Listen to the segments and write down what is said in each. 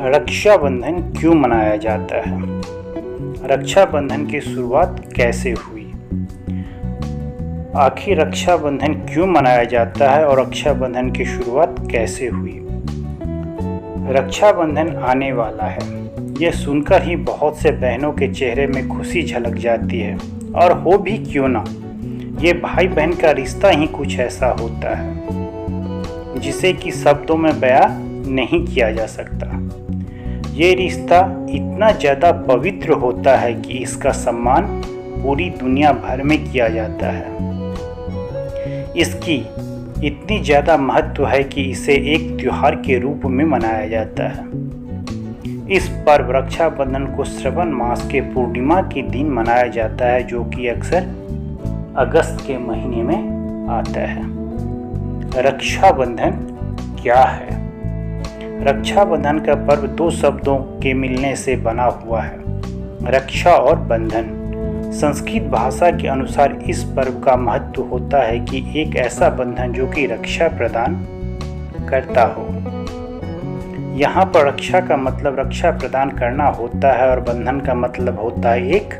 रक्षाबंधन क्यों मनाया जाता है? रक्षाबंधन की शुरुआत कैसे हुई? आखिर रक्षाबंधन क्यों मनाया जाता है और रक्षाबंधन की शुरुआत कैसे हुई? रक्षाबंधन आने वाला है, ये सुनकर ही बहुत से बहनों के चेहरे में खुशी झलक जाती है। और हो भी क्यों ना, ये भाई बहन का रिश्ता ही कुछ ऐसा होता है जिसे कि शब्दों में बयां नहीं किया जा सकता। ये रिश्ता इतना ज़्यादा पवित्र होता है कि इसका सम्मान पूरी दुनिया भर में किया जाता है। इसकी इतनी ज़्यादा महत्व है कि इसे एक त्योहार के रूप में मनाया जाता है। इस पर्व रक्षाबंधन को श्रावण मास के पूर्णिमा के दिन मनाया जाता है, जो कि अक्सर अगस्त के महीने में आता है। रक्षाबंधन क्या है? रक्षाबंधन का पर्व दो शब्दों के मिलने से बना हुआ है, रक्षा और बंधन। संस्कृत भाषा के अनुसार इस पर्व का महत्व होता है कि एक ऐसा बंधन जो कि रक्षा प्रदान करता हो। यहाँ पर रक्षा का मतलब रक्षा प्रदान करना होता है और बंधन का मतलब होता है एक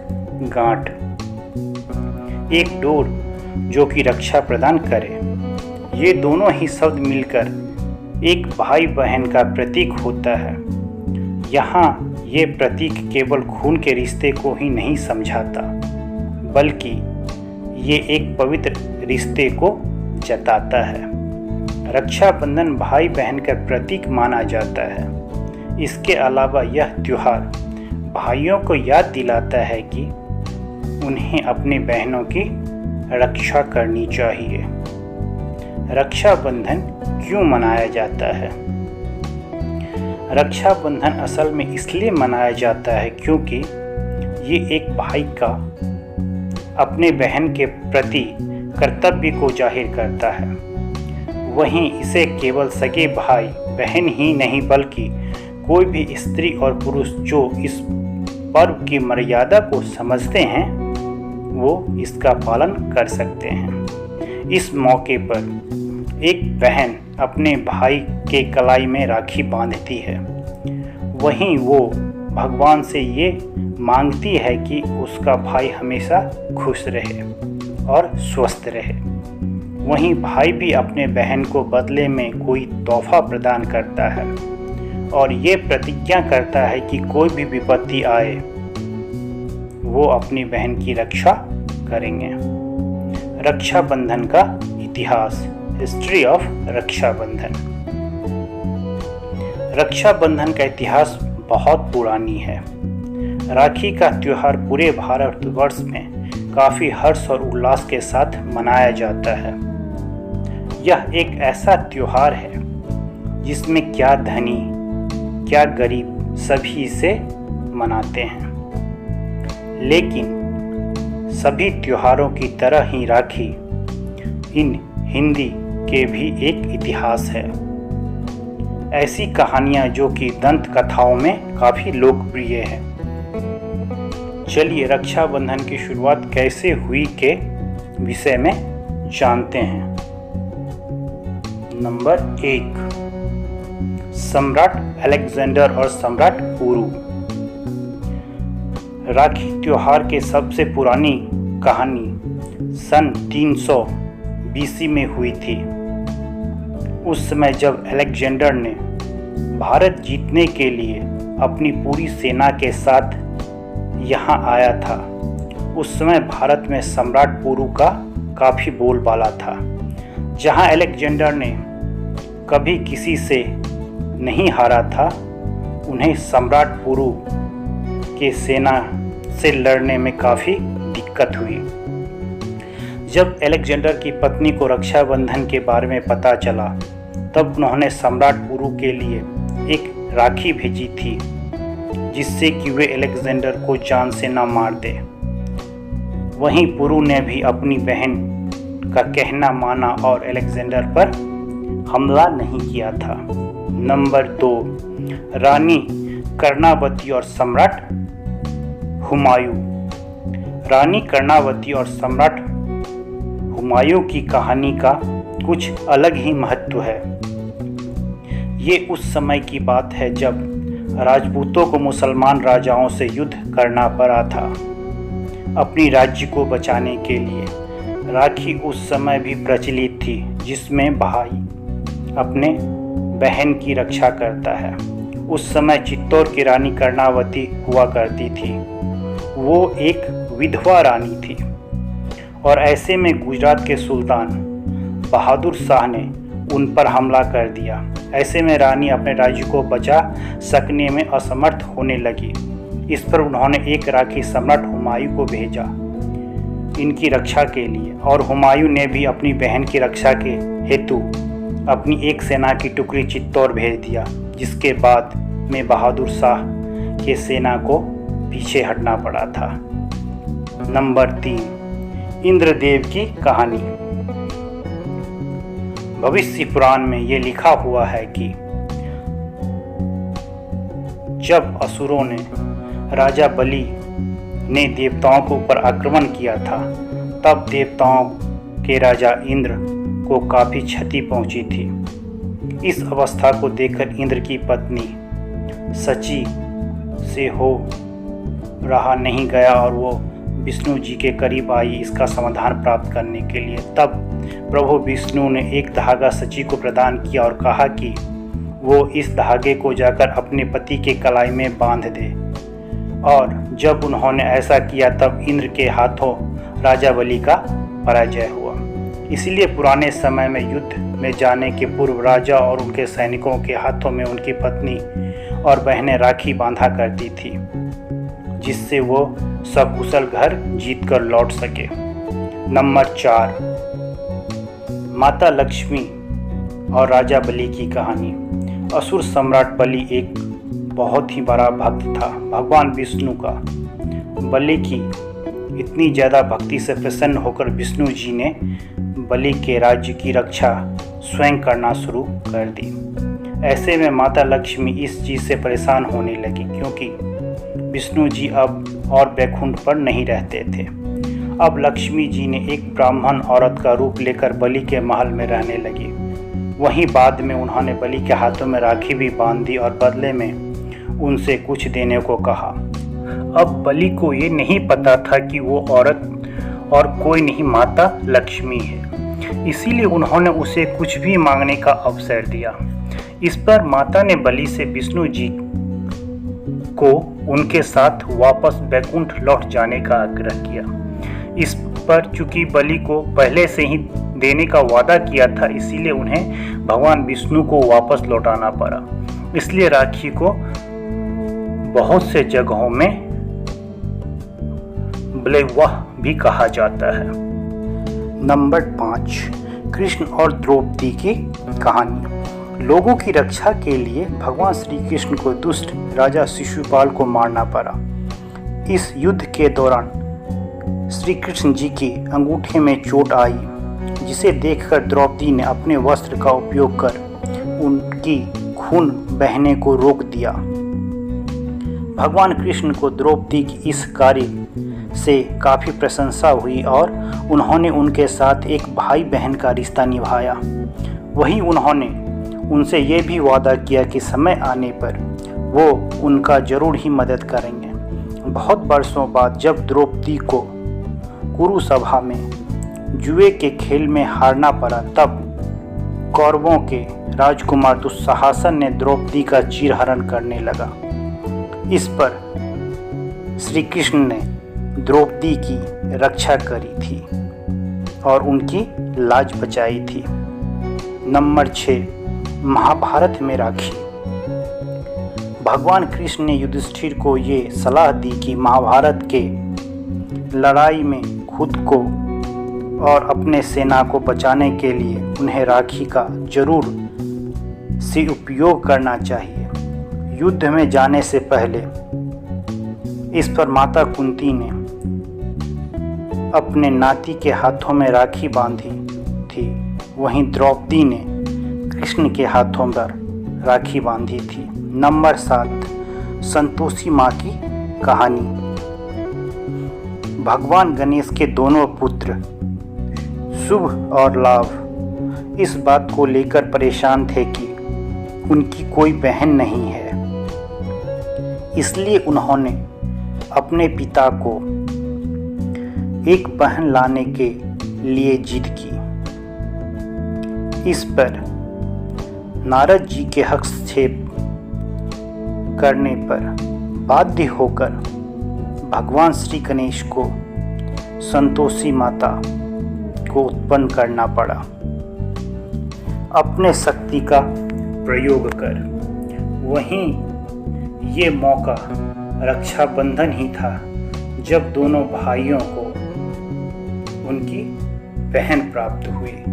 गांठ, एक डोर जो कि रक्षा प्रदान करे। ये दोनों ही शब्द मिलकर एक भाई बहन का प्रतीक होता है। यहाँ ये प्रतीक केवल खून के रिश्ते को ही नहीं समझाता, बल्कि ये एक पवित्र रिश्ते को जताता है। रक्षाबंधन भाई बहन का प्रतीक माना जाता है। इसके अलावा यह त्योहार भाइयों को याद दिलाता है कि उन्हें अपनी बहनों की रक्षा करनी चाहिए। रक्षाबंधन क्यों मनाया जाता है? रक्षाबंधन असल में इसलिए मनाया जाता है क्योंकि ये एक भाई का अपने बहन के प्रति कर्तव्य को जाहिर करता है। वहीं इसे केवल सगे भाई बहन ही नहीं, बल्कि कोई भी स्त्री और पुरुष जो इस पर्व की मर्यादा को समझते हैं वो इसका पालन कर सकते हैं। इस मौके पर एक बहन अपने भाई के कलाई में राखी बांधती है। वहीं वो भगवान से ये मांगती है कि उसका भाई हमेशा खुश रहे और स्वस्थ रहे। वहीं भाई भी अपने बहन को बदले में कोई तोहफा प्रदान करता है और ये प्रतिज्ञा करता है कि कोई भी विपत्ति आए वो अपनी बहन की रक्षा करेंगे। रक्षाबंधन का इतिहास, हिस्ट्री ऑफ रक्षाबंधन। रक्षाबंधन का इतिहास बहुत पुरानी है। राखी का त्योहार पूरे भारतवर्ष में काफ़ी हर्ष और उल्लास के साथ मनाया जाता है। यह एक ऐसा त्योहार है जिसमें क्या धनी क्या गरीब सभी इसे मनाते हैं। लेकिन सभी त्योहारों की तरह ही राखी इन हिंदी के भी एक इतिहास है। ऐसी कहानियाँ जो कि दंत कथाओं में काफ़ी लोकप्रिय है। चलिए रक्षाबंधन की शुरुआत कैसे हुई के विषय में जानते हैं। नंबर 1, सम्राट अलेक्जेंडर और सम्राट पुरु। राखी त्योहार के सबसे पुरानी कहानी सन 300 BC में हुई थी। उस समय जब अलेक्जेंडर ने भारत जीतने के लिए अपनी पूरी सेना के साथ यहाँ आया था, उस समय भारत में सम्राट पुरु का काफ़ी बोलबाला था। जहाँ अलेक्जेंडर ने कभी किसी से नहीं हारा था, उन्हें सम्राट पुरु के सेना से लड़ने में काफ़ी दिक्कत हुई। जब अलेक्जेंडर की पत्नी को रक्षाबंधन के बारे में पता चला, तब उन्होंने सम्राट पुरु के लिए एक राखी भेजी थी जिससे कि वे अलेक्जेंडर को जान से न मार दे। वहीं पुरु ने भी अपनी बहन का कहना माना और अलेक्जेंडर पर हमला नहीं किया था। नंबर 2, रानी कर्णावती और सम्राट हुमायूं। रानी कर्णावती और सम्राट हुमायूं की कहानी का कुछ अलग ही महत्व है। ये उस समय की बात है जब राजपूतों को मुसलमान राजाओं से युद्ध करना पड़ा था। अपनी राज्य को बचाने के लिए राखी उस समय भी प्रचलित थी, जिसमें भाई अपने बहन की रक्षा करता है। उस समय चित्तौड़ की रानी कर्णावती हुआ करती थी। वो एक विधवा रानी थी और ऐसे में गुजरात के सुल्तान बहादुर शाह ने उन पर हमला कर दिया। ऐसे में रानी अपने राज्य को बचा सकने में असमर्थ होने लगी। इस पर उन्होंने एक राखी सम्राट हुमायूं को भेजा इनकी रक्षा के लिए, और हुमायूं ने भी अपनी बहन की रक्षा के हेतु अपनी एक सेना की टुकड़ी चित्तौड़ भेज दिया, जिसके बाद में बहादुर शाह के सेना को पीछे हटना पड़ा था। नंबर 3, इंद्रदेव की कहानी। भविष्य पुराण में ये लिखा हुआ है कि जब असुरों ने राजा बलि ने देवताओं के ऊपर आक्रमण किया था, तब देवताओं के राजा इंद्र को काफी क्षति पहुंची थी। इस अवस्था को देखकर इंद्र की पत्नी शची से हो रहा नहीं गया और वो विष्णु जी के करीब आई इसका समाधान प्राप्त करने के लिए। तब प्रभु विष्णु ने एक धागा शची को प्रदान किया और कहा कि वो इस धागे को जाकर अपने पति के कलाई में बांध दे। और जब उन्होंने ऐसा किया तब इंद्र के हाथों राजा बलि का पराजय हुआ। इसलिए पुराने समय में युद्ध में जाने के पूर्व राजा और उनके सैनिकों के हाथों में उनकी पत्नी और बहनें राखी बांधा करती थी, जिससे वो सकुशल घर जीत कर लौट सके। नंबर 4, माता लक्ष्मी और राजा बलि की कहानी। असुर सम्राट बलि एक बहुत ही बड़ा भक्त था भगवान विष्णु का। बलि की इतनी ज़्यादा भक्ति से प्रसन्न होकर विष्णु जी ने बलि के राज्य की रक्षा स्वयं करना शुरू कर दी। ऐसे में माता लक्ष्मी इस चीज़ से परेशान होने लगी, क्योंकि विष्णु जी अब और बैकुंठ पर नहीं रहते थे। अब लक्ष्मी जी ने एक ब्राह्मण औरत का रूप लेकर बलि के महल में रहने लगी। वहीं बाद में उन्होंने बलि के हाथों में राखी भी बांध दी और बदले में उनसे कुछ देने को कहा। अब बलि को ये नहीं पता था कि वो औरत और कोई नहीं माता लक्ष्मी है, इसीलिए उन्होंने उसे कुछ भी मांगने का अवसर दिया। इस पर माता ने बलि से विष्णु जी को उनके साथ वापस बैकुंठ लौट जाने का आग्रह किया। इस पर चूंकि बलि को पहले से ही देने का वादा किया था, इसीलिए उन्हें भगवान विष्णु को वापस लौटाना पड़ा। इसलिए राखी को बहुत से जगहों में बलैवाह भी कहा जाता है। नंबर 5, कृष्ण और द्रौपदी की कहानी। लोगों की रक्षा के लिए भगवान श्री कृष्ण को दुष्ट राजा शिशुपाल को मारना पड़ा। इस युद्ध के दौरान श्री कृष्ण जी की अंगूठे में चोट आई, जिसे देखकर द्रौपदी ने अपने वस्त्र का उपयोग कर उनकी खून बहने को रोक दिया। भगवान कृष्ण को द्रौपदी की इस कार्य से काफ़ी प्रशंसा हुई और उन्होंने उनके साथ एक भाई बहन का रिश्ता निभाया। वहीं उन्होंने उनसे ये भी वादा किया कि समय आने पर वो उनका जरूर ही मदद करेंगे। बहुत वर्षों बाद जब द्रौपदी को कुरुसभा में जुए के खेल में हारना पड़ा, तब कौरवों के राजकुमार दुस्साहसन ने द्रौपदी का चीरहरण करने लगा। इस पर श्री कृष्ण ने द्रौपदी की रक्षा करी थी और उनकी लाज बचाई थी। नंबर 6, महाभारत में राखी। भगवान कृष्ण ने युधिष्ठिर को ये सलाह दी कि महाभारत के लड़ाई में खुद को और अपने सेना को बचाने के लिए उन्हें राखी का जरूर से उपयोग करना चाहिए। युद्ध में जाने से पहले इस पर माता कुंती ने अपने नाती के हाथों में राखी बांधी थी। वहीं द्रौपदी ने कृष्ण के हाथों पर राखी बांधी थी। नंबर 7, संतोषी माँ की कहानी। भगवान गणेश के दोनों पुत्र शुभ और लाभ इस बात को लेकर परेशान थे कि उनकी कोई बहन नहीं है। इसलिए उन्होंने अपने पिता को एक बहन लाने के लिए जिद की। इस पर नारद जी के हस्तक्षेप करने पर बाध्य होकर भगवान श्री गणेश को संतोषी माता को उत्पन्न करना पड़ा। अपने शक्ति का प्रयोग कर वहीं ये मौका रक्षाबंधन ही था जब दोनों भाइयों को उनकी बहन प्राप्त हुई।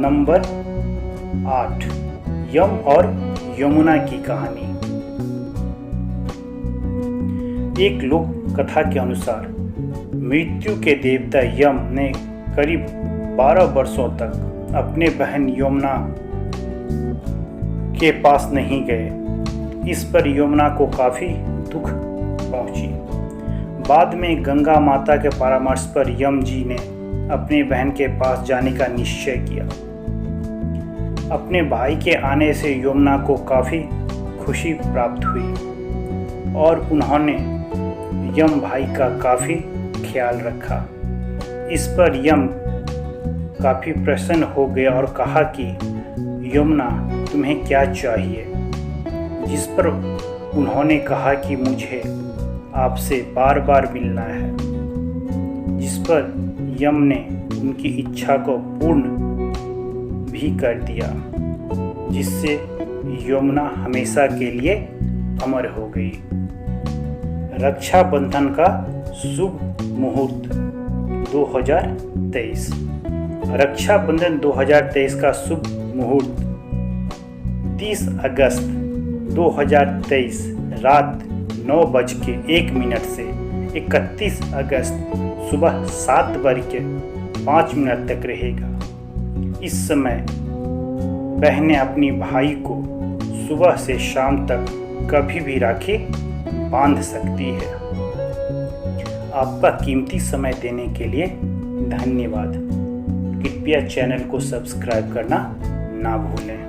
नंबर 8, यम और यमुना की कहानी। एक लोक कथा के अनुसार मृत्यु के देवता यम ने करीब 12 वर्षों तक अपने बहन यमुना के पास नहीं गए। इस पर यमुना को काफी दुख पहुंची। बाद में गंगा माता के परामर्श पर यम जी ने अपने बहन के पास जाने का निश्चय किया। अपने भाई के आने से यमुना को काफी खुशी प्राप्त हुई और उन्होंने यम भाई का काफी ख्याल रखा। इस पर यम काफी प्रसन्न हो गए और कहा कि यमुना तुम्हें क्या चाहिए। जिस पर उन्होंने कहा कि मुझे आपसे बार बार मिलना है। जिस पर यम ने उनकी इच्छा को पूर्ण भी कर दिया, जिससे यमुना हमेशा के लिए अमर हो गई। रक्षाबंधन का शुभ मुहूर्त 2023। रक्षाबंधन 2023 का शुभ मुहूर्त 30 अगस्त 2023 रात 9:01 से 31 अगस्त सुबह 7:05 तक रहेगा। इस समय बहनें अपनी भाई को सुबह से शाम तक कभी भी राखी बांध सकती है। आपका कीमती समय देने के लिए धन्यवाद। कृपया चैनल को सब्सक्राइब करना ना भूलें।